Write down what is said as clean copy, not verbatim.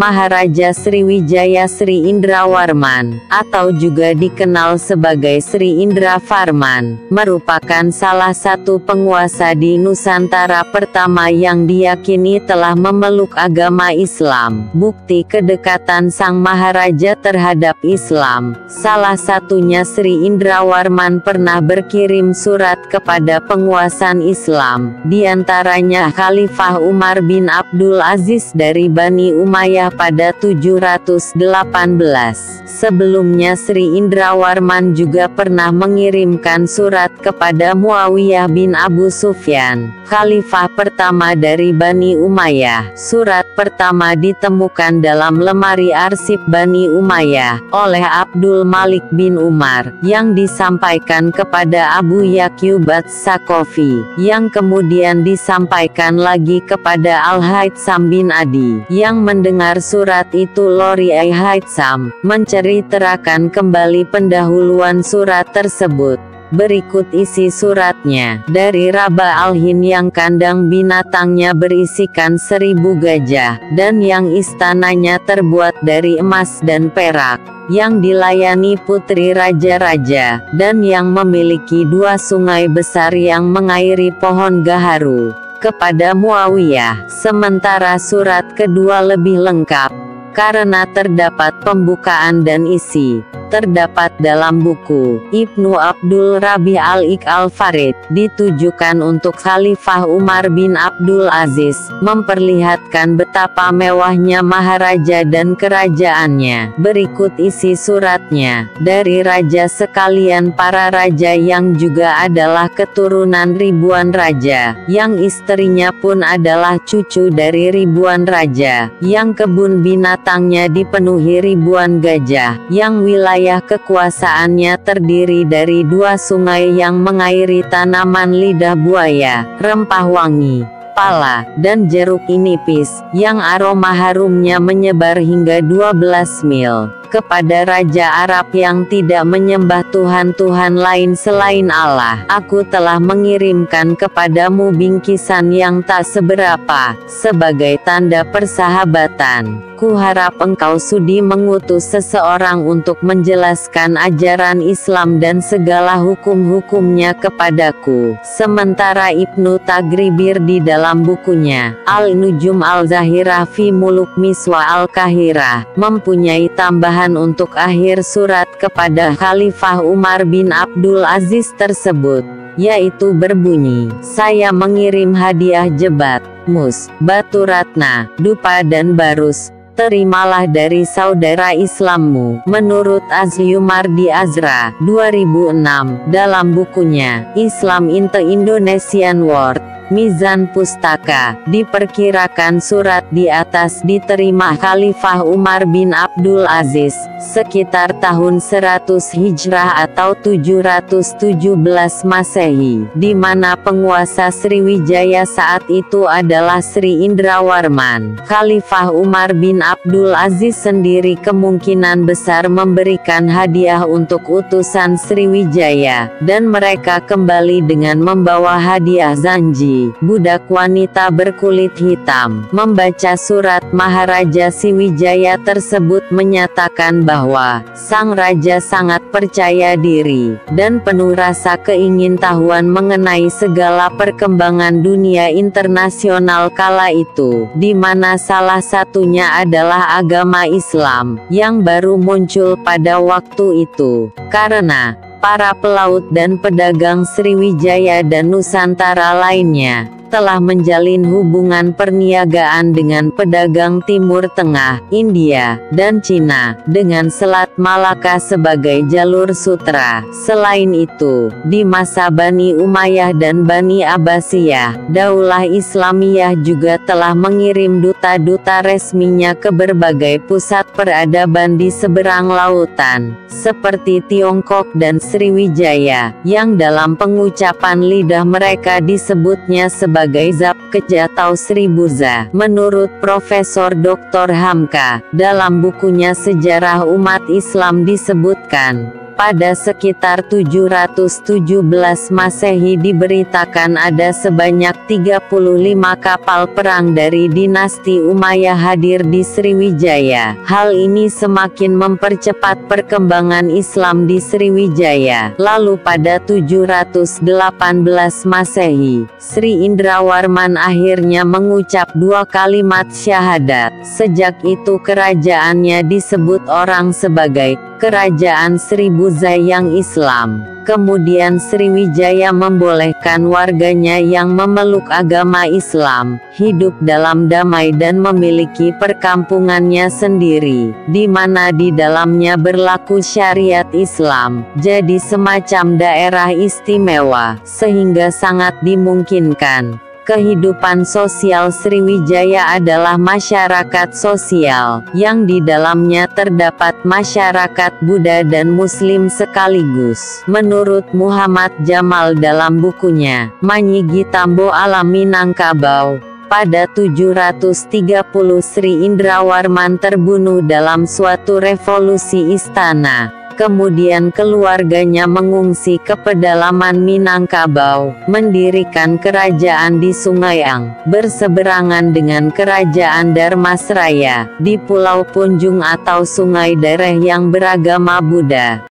Maharaja Sriwijaya Sri Indrawarman, atau juga dikenal sebagai Sri Indravarman, merupakan salah satu penguasa di Nusantara pertama yang diyakini telah memeluk agama Islam. Bukti kedekatan sang Maharaja terhadap Islam, salah satunya Sri Indrawarman pernah berkirim surat kepada penguasa Islam, diantaranya Khalifah Umar bin Abdul Aziz dari Bani Umayyah pada 718. Sebelumnya Sri Indrawarman juga pernah mengirimkan surat kepada Muawiyah bin Abu Sufyan, Khalifah pertama dari Bani Umayyah. Surat pertama ditemukan dalam lemari arsip Bani Umayyah oleh Abdul Malik bin Umar, yang disampaikan kepada Abu Yaqub Ats-Saqafi, yang kemudian disampaikan lagi kepada Al-Haytham bin Adi, yang mendengar surat itu. Lori Haytham menceritakan kembali pendahuluan surat tersebut. Berikut isi suratnya. Dari Raba Al-Hind yang kandang binatangnya berisikan 1000 gajah, dan yang istananya terbuat dari emas dan perak, yang dilayani putri raja-raja, dan yang memiliki 2 sungai besar yang mengairi pohon gaharu, kepada Muawiyah. Sementara surat kedua lebih lengkap, karena terdapat pembukaan dan isi, terdapat dalam buku Ibnu Abdul Rabi al-Ik al-Farid, ditujukan untuk Khalifah Umar bin Abdul Aziz, memperlihatkan betapa mewahnya Maharaja dan kerajaannya. Berikut isi suratnya. Dari raja sekalian, para raja yang juga adalah keturunan ribuan raja, yang istrinya pun adalah cucu dari ribuan raja, yang kebun binatangnya dipenuhi ribuan gajah, yang wilayah kekuasaannya terdiri dari 2 sungai yang mengairi tanaman lidah buaya, rempah wangi, pala, dan jeruk nipis, yang aroma harumnya menyebar hingga 12 mil. Kepada Raja Arab yang tidak menyembah Tuhan-Tuhan lain selain Allah, aku telah mengirimkan kepadamu bingkisan yang tak seberapa, sebagai tanda persahabatan. Kuharap engkau sudi mengutus seseorang untuk menjelaskan ajaran Islam dan segala hukum-hukumnya kepadaku. Sementara Ibnu Tagribir di dalam bukunya Al-Nujum Al-Zahirah fi Muluk Miswa Al-Kahirah mempunyai tambahan untuk akhir surat kepada Khalifah Umar bin Abdul Aziz tersebut, yaitu berbunyi, saya mengirim hadiah jebat, mus, batu ratna, dupa dan barus. Terimalah dari saudara Islammu. Menurut Azyumardi Azra 2006, dalam bukunya Islam in the Indonesian World, Mizan Pustaka, diperkirakan surat di atas diterima Khalifah Umar bin Abdul Aziz sekitar tahun 100 Hijrah atau 717 Masehi, di mana penguasa Sriwijaya saat itu adalah Sri Indrawarman. Khalifah Umar bin Abdul Aziz sendiri kemungkinan besar memberikan hadiah untuk utusan Sriwijaya, dan mereka kembali dengan membawa hadiah zanji. Budak wanita berkulit hitam membaca surat Maharaja Sriwijaya tersebut menyatakan bahwa sang raja sangat percaya diri dan penuh rasa keingintahuan mengenai segala perkembangan dunia internasional kala itu, di mana salah satunya adalah agama Islam yang baru muncul pada waktu itu, karena para pelaut dan pedagang Sriwijaya dan Nusantara lainnya telah menjalin hubungan perniagaan dengan pedagang Timur Tengah, India, dan Cina, dengan Selat Malaka sebagai jalur sutra. Selain itu, di masa Bani Umayyah dan Bani Abbasiyah, Daulah Islamiyah juga telah mengirim duta-duta resminya ke berbagai pusat peradaban di seberang lautan, seperti Tiongkok dan Sriwijaya, yang dalam pengucapan lidah mereka disebutnya sebagai Zabkej atau Sribuza. Menurut Profesor Dr. Hamka, dalam bukunya Sejarah Umat Islam disebutkan, Pada sekitar 717 Masehi diberitakan ada sebanyak 35 kapal perang dari dinasti Umayyah hadir di Sriwijaya. Hal ini semakin mempercepat perkembangan Islam di Sriwijaya. Lalu pada 718 Masehi, Sri Indrawarman akhirnya mengucap 2 kalimat syahadat. Sejak itu kerajaannya disebut orang sebagai Kerajaan Seribu Zayang Islam. Kemudian Sriwijaya membolehkan warganya yang memeluk agama Islam, hidup dalam damai dan memiliki perkampungannya sendiri, di mana di dalamnya berlaku syariat Islam, jadi semacam daerah istimewa, sehingga sangat dimungkinkan. Kehidupan sosial Sriwijaya adalah masyarakat sosial, yang di dalamnya terdapat masyarakat Buddha dan Muslim sekaligus. Menurut Muhammad Jamal dalam bukunya, Manyigi Tambo Alam Minangkabau, pada 730 Sri Indrawarman terbunuh dalam suatu revolusi istana. Kemudian keluarganya mengungsi ke pedalaman Minangkabau, mendirikan kerajaan di Sungai Ang, berseberangan dengan kerajaan Dharmasraya, di Pulau Punjung atau Sungai Dereh yang beragama Buddha.